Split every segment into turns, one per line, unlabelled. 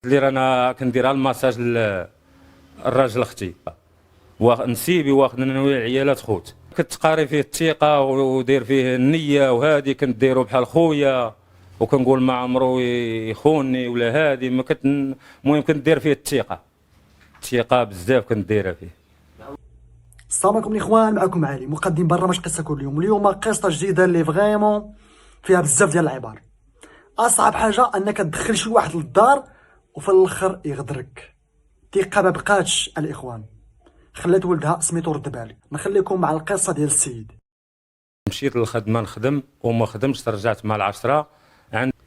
اللي رانا كنديرها الماساج الراجل اختي نسيبي واخد انا والعيالات خوت، كتقاري فيه الثقه ودير فيه النيه، وهادي كنديرو بحال خويا وكنقول ما عمرو يخونني ولا هادي ما المهم كندير فيه الثقه بزاف كنديرها فيه.
السلام عليكم الاخوان، معكم علي مقدم برنامج قصه كل يوم. اليوم قصه جديده اللي فريمون فيها بزاف ديال العبار. اصعب حاجه انك تدخل شي واحد للدار وفي الاخر يغدرك. الثقه ما بقاتش الاخوان، خلات ولدها سميتو رد بالي. نخليكم مع القصه ديال السيد.
مشيت للخدمه نخدم وما خدمتش، رجعت مع العشرة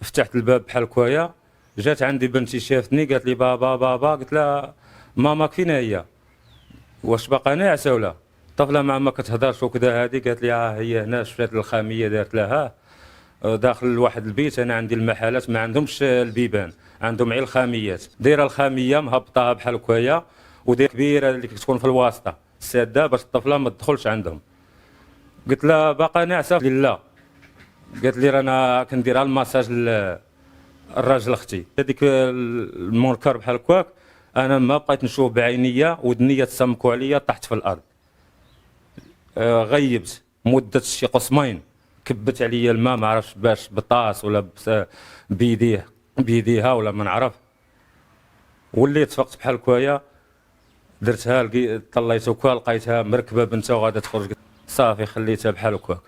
فتحت الباب بحال كوايا، جات عندي بنتي شافتني قالت لي بابا قلت لها ماما فين هي؟ واش باقا ناعسه ولا؟ طفله ما كتهضرش وكذا. هذه قالت لي هي هنا، شفات الخاميه دارت لها داخل واحد البيت. انا عندي المحلات ما عندهمش البيبان، عندهم غير الخاميات. دايره الخاميه مهبطاها بحال كوايا ودايره كبيره اللي كتكون في الواسطه ساده باش الطفله ما تدخلش عندهم. قلت لها باقا ناعسه؟ لا. قالت لي رانا كنديرها الماساج الراجل اختي. هذيك المنكر بحال كواك انا ما بقيت نشوف بعينيا، ودنيا تسمكوا عليا، طحت في الارض. غيبت مده شي قسمين، كبت عليا الماء ما عرفش باش بطاس ولا بيديها ولا ما نعرف. وليت فقت بحال كوايا، درتها طليت وكا لقيتها مركبه بنتها وغادا تخرج، صافي خليتها بحال كواك.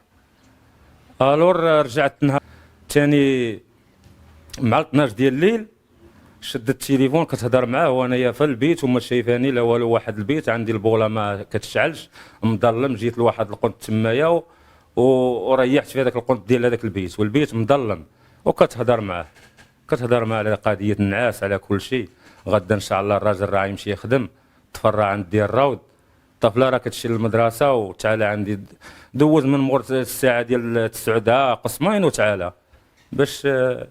الور رجعت نهار ثاني مع 12 ديال الليل، شدت التليفون كتهضر معاه وانايا في البيت وما شايفاني لا والو. واحد البيت عندي البوله ما كتشعلش مظلم، جيت لواحد القنت تمايا وريحت في هذاك القنت ديال هذاك البيت، والبيت مظلم. وكتهضر معاه على قضيه النعاس، على كل شيء. غدا ان شاء الله الراجل راه يمشي يخدم، تفرع عند ديال الروض، الطفله راه كتمشي للمدرسه وتعالى عندي. دوز من مور الساعه ديال 9 قسمين وتعالى باش
هذه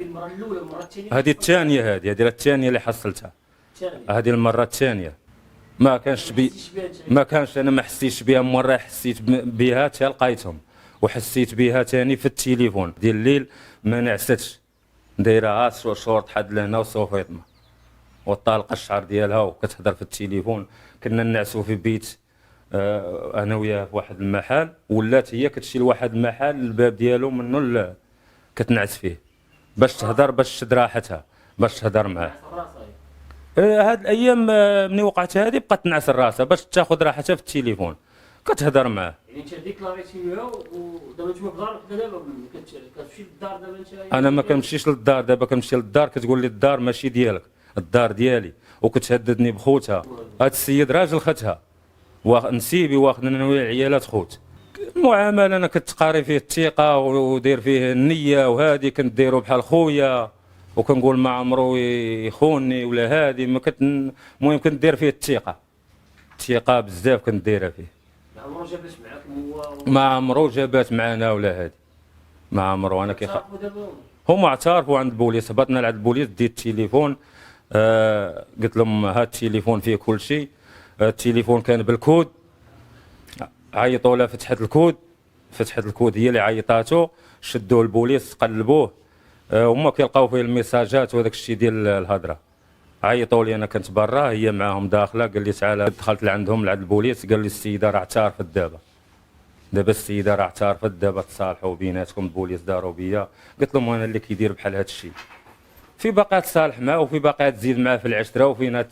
المره الاولى. المره الثانيه
هذه الثانيه، هذه الثانيه اللي حصلتها. هذه المره الثانيه ما كانش انا ما حسيتش بها. مره حسيت بها حتى لقيتهم، وحسيت بها ثاني في التليفون ديال الليل ما نعستش، دايره شورت حد لهنا وصوفيطمه وطالقه الشعر ديالها وكتهضر في التليفون. كنا نعسوا في بيت انا وياها في واحد المحل، ولات هي كتمشي لواحد المحل الباب ديالو منه كتنعس فيه باش تهضر، باش تشد راحتها، باش تهضر معاه. هاد الايام ملي وقعت هذه بقات تنعس راسها باش تاخذ راحتها في التليفون، كتهضر معاه.
يعني انت ديكلاريتيها ودابا نتوما في دارك دابا كتمشي للدار دابا انت؟
انا ما كنمشيش للدار دابا، كنمشي للدار كتقول لي الدار ماشي ديالك، الدار ديالي، وكتهددني بخوتها. هاد السيد راجل ختها نسيبي واخد انا والعيالات خوت. المعامله انا كتقاري فيه الثقه ودير فيه النيه، وهادي كنديرو بحال خويا وكنقول ما عمرو يخونني ولا هادي ما المهم كندير فيه الثقه بزاف كنديرها فيه.
ما عمرو جابت معاكم هو؟
ما عمرو جابات معنا ولا هادي، ما عمرو. انا هما اعترفوا عند البوليس، هبطنا لعند البوليس، ديت التليفون قلت لهم هاد التليفون فيه كل شيء. التليفون كان بالكود، عيطوا لها فتحت الكود هي اللي عيطاتو، شدوه البوليس قلبوه، هما كيلقاو فيه الميساجات وهذاك الشيء ديال الهضره. عيطوا لي انا كنت برا، هي معاهم داخله. قال لي تعالى، دخلت لعندهم لعند البوليس، قال لي السيده راه اعترفت دابا السيده راه اعترفت دابا، تصالحوا بيناتكم. البوليس داروا بيا، قلت لهم انا اللي كيدير بحال هذا الشيء، في باقي تصالح معاه وفي باقي تزيد معاه في العشره وفينا